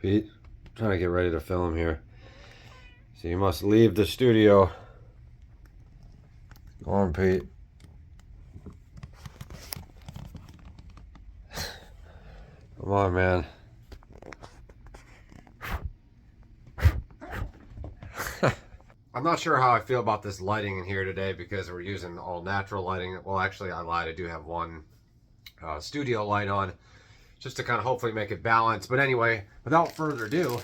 Pete, I'm trying to get ready to film here. So you must leave the studio. Go on, Pete. Come on, man. I'm not sure how I feel about this lighting in here today because we're using all natural lighting. Well, actually, I lied. I do have one studio light on just to kind of hopefully make it balanced. But anyway, without further ado,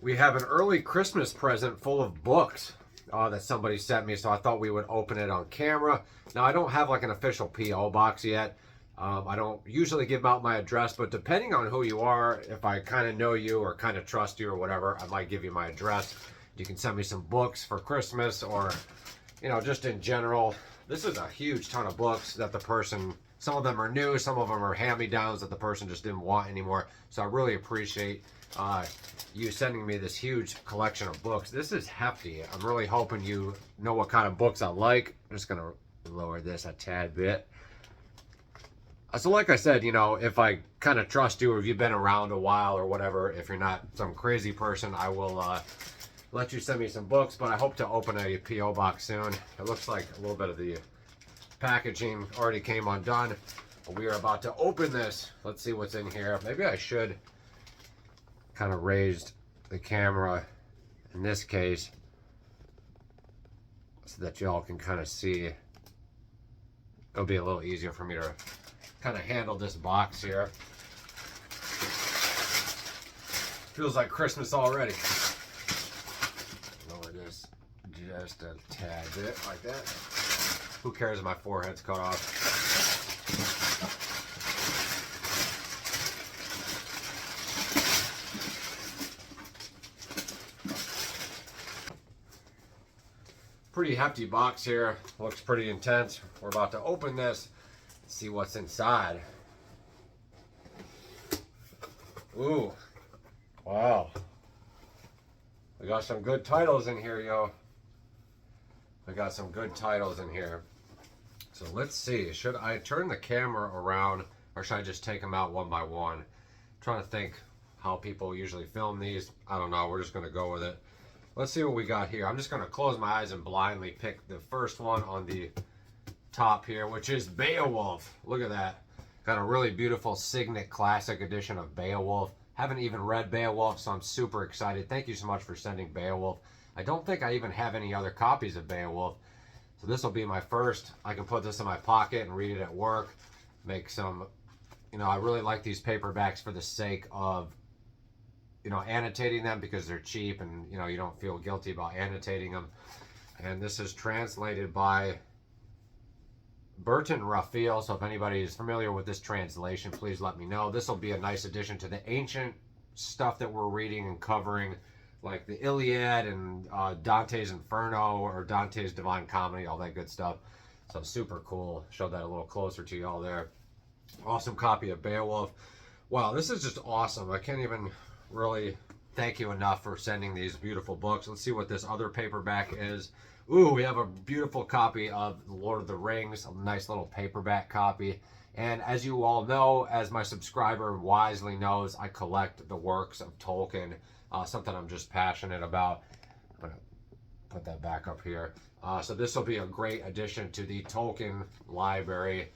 we have an early Christmas present full of books that somebody sent me, so I thought we would open it on camera. Now, I don't have like an official P.O. box yet. I don't usually give out my address, but depending on who you are, if I kind of know you or kind of trust you or whatever, I might give you my address. You can send me some books for Christmas or, you know, just in general. This is a huge ton of books that the person, some of them are new, some of them are hand-me-downs that the person just didn't want anymore. So I really appreciate you sending me this huge collection of books. This is hefty. I'm really hoping you know what kind of books I like. I'm just going to lower this a tad bit. So like I said, you know, if I kind of trust you or if you've been around a while or whatever, if you're not some crazy person, I will let you send me some books, but I hope to open a P.O. box soon. It looks like a little bit of the packaging already came undone. We are about to open this. Let's see what's in here. Maybe I should kind of raise the camera in this case so that y'all can kind of see. It'll be a little easier for me to kind of handle this box here. Feels like Christmas already. Lower this just a tad bit like that. Who cares if my forehead's cut off? Pretty hefty box here. Looks pretty intense. We're about to open this. See what's inside. Ooh, wow. We got some good titles in here, yo. We got some good titles in here. So let's see. Should I turn the camera around or should I just take them out one by one? I'm trying to think how people usually film these. I don't know. We're just going to go with it. Let's see what we got here. I'm just going to close my eyes and blindly pick the first one on the top here, which is Beowulf. Look at that. Got a really beautiful Signet Classic edition of Beowulf. Haven't even read Beowulf, so I'm super excited. Thank you so much for sending Beowulf. I don't think I even have any other copies of Beowulf. So this will be my first. I can put this in my pocket and read it at work. Make some, you know, I really like these paperbacks for the sake of, you know, annotating them because they're cheap and, you know, you don't feel guilty about annotating them. And this is translated by Burton Raphael, so if anybody is familiar with this translation, please let me know. This will be a nice addition to the ancient stuff that we're reading and covering, like the Iliad and Dante's Inferno or Dante's Divine Comedy, all that good stuff. So super cool. Show that a little closer to y'all there. Awesome copy of Beowulf. Wow, this is just awesome. I can't even really thank you enough for sending these beautiful books. Let's see what this other paperback is. Ooh, we have a beautiful copy of Lord of the Rings, a nice little paperback copy. And as you all know, as my subscriber wisely knows, I collect the works of Tolkien, something I'm just passionate about. I'm going to put that back up here. So this will be a great addition to the Tolkien library.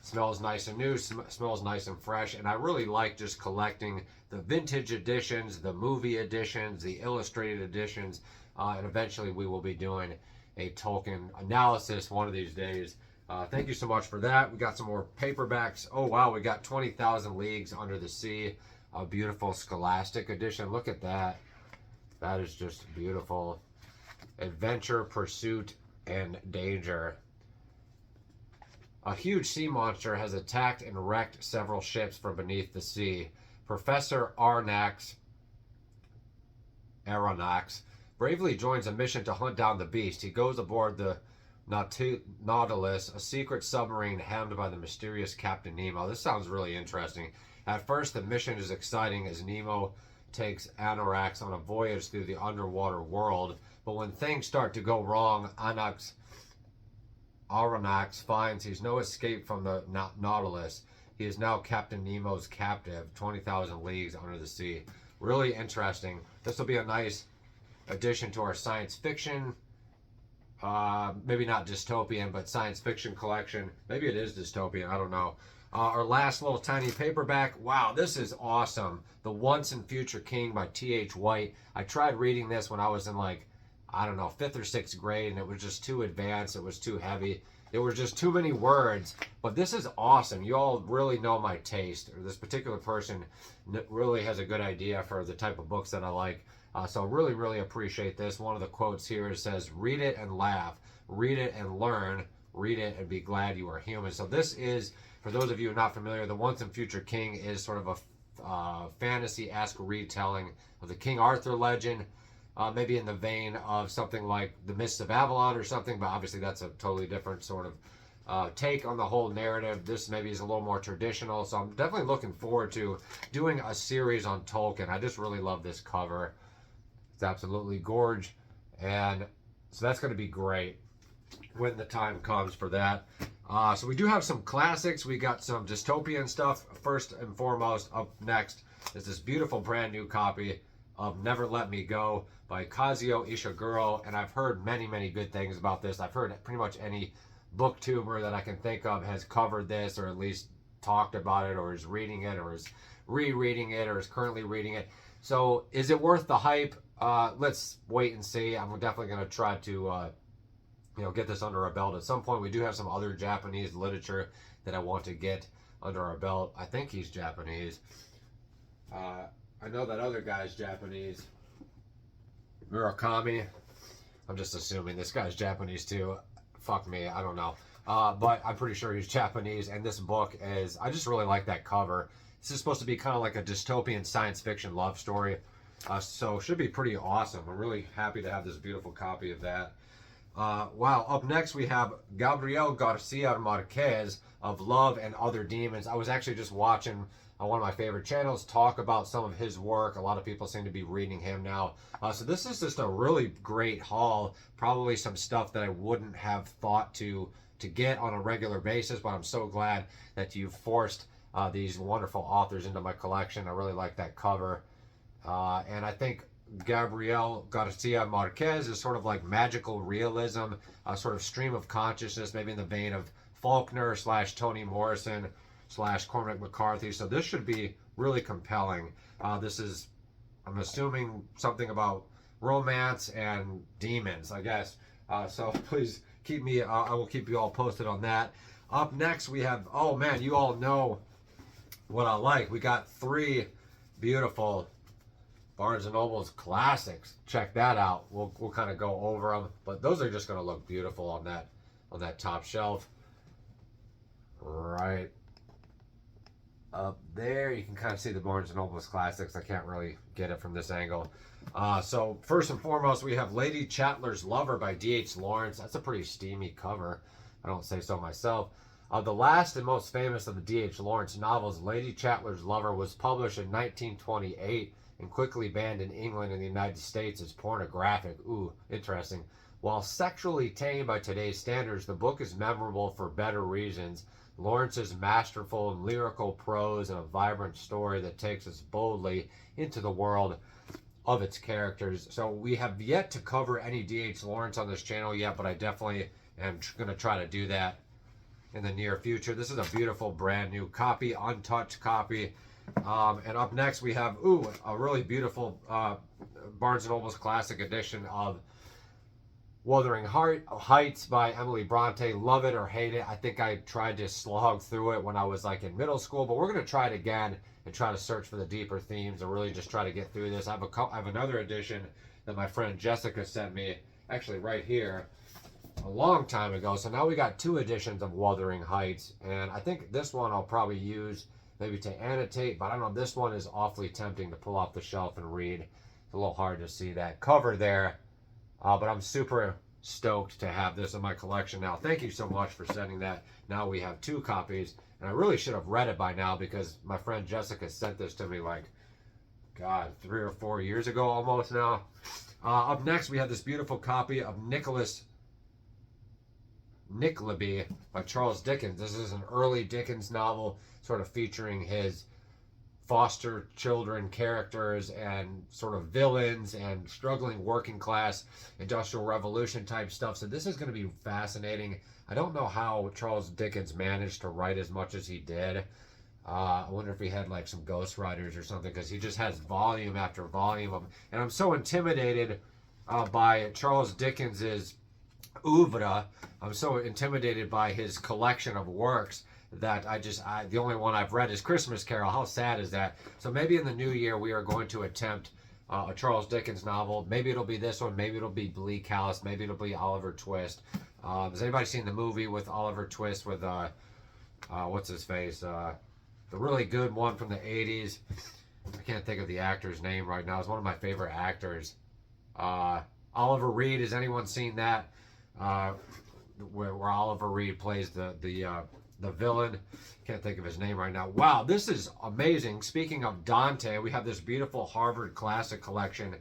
Smells nice and new, smells nice and fresh, and I really like just collecting the vintage editions, the movie editions, the illustrated editions, and eventually we will be doing a Tolkien analysis one of these days. Thank you so much for that. We got some more paperbacks. Oh wow, we got 20,000 Leagues Under the Sea, a beautiful Scholastic edition. Look at that. That is just beautiful. Adventure, Pursuit, and Danger. A huge sea monster has attacked and wrecked several ships from beneath the sea. Professor Aronnax bravely joins a mission to hunt down the beast. He goes aboard the Nautilus, a secret submarine helmed by the mysterious Captain Nemo. This sounds really interesting. At first, the mission is exciting as Nemo takes Aronnax on a voyage through the underwater world. But when things start to go wrong, Aronnax finds he's no escape from the Nautilus. He is now Captain Nemo's captive, 20,000 Leagues Under the Sea. Really interesting. This will be a nice addition to our science fiction, maybe not dystopian, but science fiction collection. Maybe it is dystopian, I don't know. Our last little tiny paperback. Wow, this is awesome. The Once and Future King by T.H. White. I tried reading this when I was in, like, I don't know, 5th or 6th grade, and it was just too advanced. It was too heavy. There were just too many words. But this is awesome. You all really know my taste. Or this particular person really has a good idea for the type of books that I like. So really, really appreciate this. One of the quotes here says, read it and laugh. Read it and learn. Read it and be glad you are human. So this is, for those of you not familiar, The Once and Future King is sort of a fantasy-esque retelling of the King Arthur legend. Maybe in the vein of something like The Mists of Avalon or something, but obviously that's a totally different sort of take on the whole narrative. This maybe is a little more traditional, so I'm definitely looking forward to doing a series on Tolkien. I just really love this cover. It's absolutely gorge, and so that's going to be great when the time comes for that. So we do have some classics. We got some dystopian stuff. First and foremost, up next is this beautiful brand new copy of Never Let Me Go by Kazuo Ishiguro, and I've heard many, many good things about this. I've heard pretty much any booktuber that I can think of has covered this, or at least talked about it, or is reading it, or is rereading it, or is currently reading it. So is it worth the hype? Let's wait and see. I'm definitely going to try to get this under our belt at some point. We do have some other Japanese literature that I want to get under our belt. I think he's Japanese. I know that other guy's Japanese. Murakami. I'm just assuming this guy's Japanese too. Fuck me, I don't know. But I'm pretty sure he's Japanese, and this book is, I just really like that cover. This is supposed to be kind of like a dystopian science fiction love story. So should be pretty awesome. I'm really happy to have this beautiful copy of that. Wow, up next we have Gabriel Garcia Marquez of Love and Other Demons. I was actually just watching on one of my favorite channels talk about some of his work. A lot of people seem to be reading him now. So this is just a really great haul. Probably some stuff that I wouldn't have thought to get on a regular basis, but I'm so glad that you've forced these wonderful authors into my collection. I really like that cover. And I think Gabriel Garcia Marquez is sort of like magical realism, a sort of stream of consciousness, maybe in the vein of Faulkner / Toni Morrison / Cormac McCarthy. So this should be really compelling. This is, I'm assuming, something about romance and demons, I guess. So please keep me, I will keep you all posted on that. Up next we have, oh man, you all know what I like. We got 3 beautiful Barnes & Noble's classics. Check that out. We'll kind of go over them, but those are just going to look beautiful on that top shelf. Right up there, you can kind of see the Barnes & Noble's classics. I can't really get it from this angle. So first and foremost, we have Lady Chatterley's Lover by D.H. Lawrence. That's a pretty steamy cover. I don't say so myself. The last and most famous of the D.H. Lawrence novels, Lady Chatterley's Lover, was published in 1928 and quickly banned in England and the United States as pornographic. Ooh, interesting. While sexually tame by today's standards, the book is memorable for better reasons. Lawrence's masterful and lyrical prose and a vibrant story that takes us boldly into the world of its characters. So we have yet to cover any D.H. Lawrence on this channel yet, but I definitely am going to try to do that in the near future. This is a beautiful brand new copy, untouched copy. And up next we have, a really beautiful Barnes & Noble's classic edition of Wuthering Heights by Emily Bronte. Love it or hate it. I think I tried to slog through it when I was like in middle school, but we're going to try it again and try to search for the deeper themes and really just try to get through this. I have another edition that my friend Jessica sent me, actually right here, a long time ago. So now we got 2 editions of Wuthering Heights, and I think this one I'll probably use maybe to annotate, but I don't know, this one is awfully tempting to pull off the shelf and read. It's a little hard to see that cover there, but I'm super stoked to have this in my collection now. Thank you so much for sending that. Now we have 2 copies, and I really should have read it by now because my friend Jessica sent this to me like, God, 3 or 4 years ago almost now. Up next we have this beautiful copy of Nicholas Nickleby by Charles Dickens. This is an early Dickens novel, sort of featuring his foster children characters and sort of villains and struggling working class industrial revolution type stuff. So this is going to be fascinating. I don't know how Charles Dickens managed to write as much as he did. I wonder if he had like some ghostwriters or something, because he just has volume after volume of, and I'm so intimidated by Charles Dickens's oeuvre. I'm so intimidated by his collection of works that the only one I've read is Christmas Carol. How sad is that? So maybe in the new year we are going to attempt a Charles Dickens novel. Maybe it'll be this one. Maybe it'll be Bleak House. Maybe it'll be Oliver Twist. Has anybody seen the movie with Oliver Twist with what's his face? The really good one from the 80s. I can't think of the actor's name right now. It's one of my favorite actors. Oliver Reed. Has anyone seen that? Where Oliver Reed plays the villain. Can't think of his name right now. Wow, this is amazing. Speaking of Dante, we have this beautiful Harvard Classic collection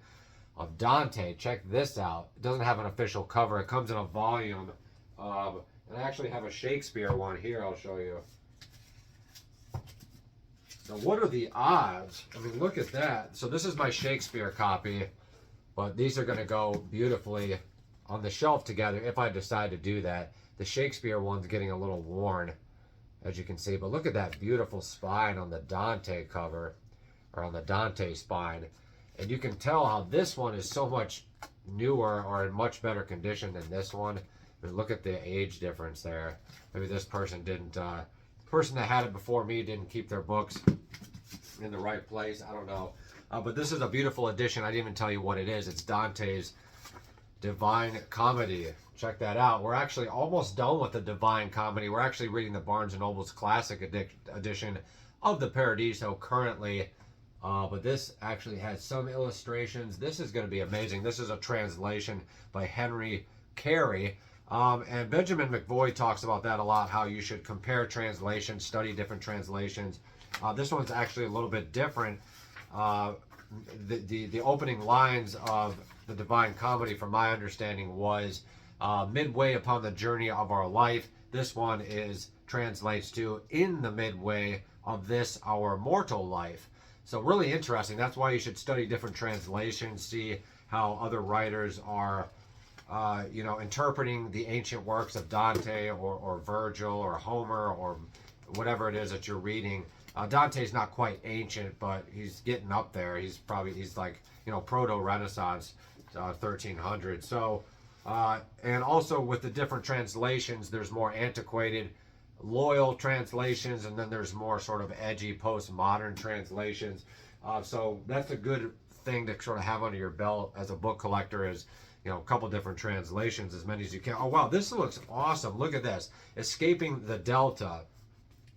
of Dante. Check this out. It doesn't have an official cover. It comes in a volume. And I actually have a Shakespeare one here. I'll show you. Now, what are the odds? I mean, look at that. So this is my Shakespeare copy, but these are going to go beautifully on the shelf together if I decide to do that. The Shakespeare one's getting a little worn, as you can see, but look at that beautiful spine on the Dante cover, or on the Dante spine. And you can tell how this one is so much newer or in much better condition than this one. I mean, look at the age difference there. Maybe this person didn't, the person that had it before me didn't keep their books in the right place. I don't know. But this is a beautiful edition. I didn't even tell you what it is. It's Dante's Divine Comedy. Check that out. We're actually almost done with the Divine Comedy. We're actually reading the Barnes & Noble's Classic edition of the Paradiso currently. But this actually has some illustrations. This is going to be amazing. This is a translation by Henry Carey. And Benjamin McVoy talks about that a lot, how you should compare translations, study different translations. This one's actually a little bit different. The opening lines of the Divine Comedy, from my understanding, was midway upon the journey of our life. This one translates to in the midway of this our mortal life. So really interesting. That's why you should study different translations, see how other writers are interpreting the ancient works of Dante or Virgil or Homer or whatever it is that you're reading. Dante's not quite ancient, but he's getting up there. He's like, proto-Renaissance, 1300. So, and also with the different translations, there's more antiquated, loyal translations, and then there's more sort of edgy, postmodern translations. So that's a good thing to sort of have under your belt as a book collector, is a couple different translations, as many as you can. Oh wow, this looks awesome. Look at this. Escaping the Delta,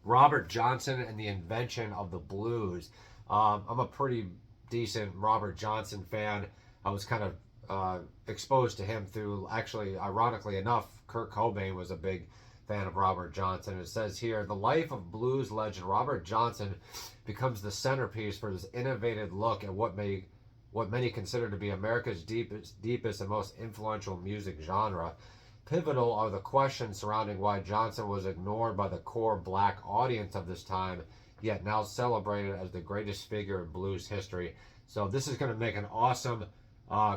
Robert Johnson and the Invention of the Blues. I'm a pretty decent Robert Johnson fan. I was kind of exposed to him through, actually, ironically enough, Kurt Cobain was a big fan of Robert Johnson. It says here, the life of blues legend Robert Johnson becomes the centerpiece for this innovative look at what many consider to be America's deepest and most influential music genre. Pivotal are the questions surrounding why Johnson was ignored by the core black audience of this time, yet now celebrated as the greatest figure in blues history. So this is going to make an awesome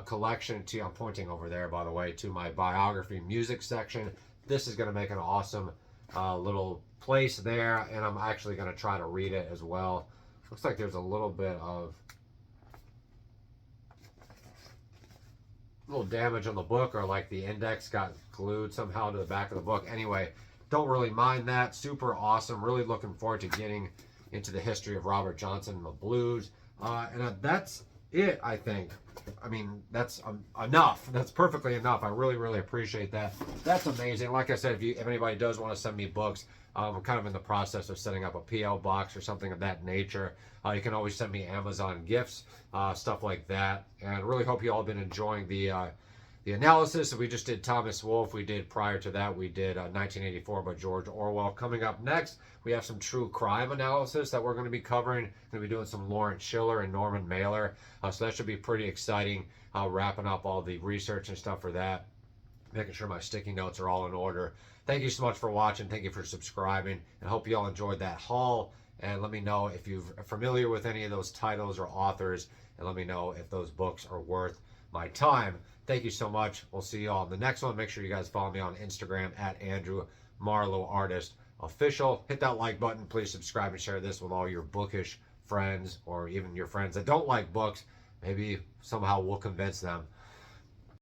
collection. I'm pointing over there, by the way, to my biography music section. This is going to make an awesome little place there, and I'm actually going to try to read it as well. Looks like there's a little bit of damage on the book, or like the index got glued somehow to the back of the book. Anyway, don't really mind that. Super awesome. Really looking forward to getting into the history of Robert Johnson and the blues. And that's it, I think. I mean, that's enough. That's perfectly enough. I really, really appreciate that. That's amazing. Like I said, if anybody does want to send me books, I'm kind of in the process of setting up a P.O. box or something of that nature. You can always send me Amazon gifts, stuff like that. And I really hope you all have been enjoying the analysis. We just did Thomas Wolfe. We did, prior to that, we did 1984 by George Orwell. Coming up next, we have some true crime analysis that we're going to be covering. We're going to be doing some Lawrence Schiller and Norman Mailer. So that should be pretty exciting, wrapping up all the research and stuff for that. Making sure my sticky notes are all in order. thank you so much for watching. Thank you for subscribing. And hope you all enjoyed that haul. And let me know if you're familiar with any of those titles or authors. And let me know if those books are worth my time. Thank you so much. We'll see you all in the next one. Make sure you guys follow me on Instagram at Andrew Marlowe Artist Official. Hit that like button. Please subscribe and share this with all your bookish friends, or even your friends that don't like books. Maybe somehow we'll convince them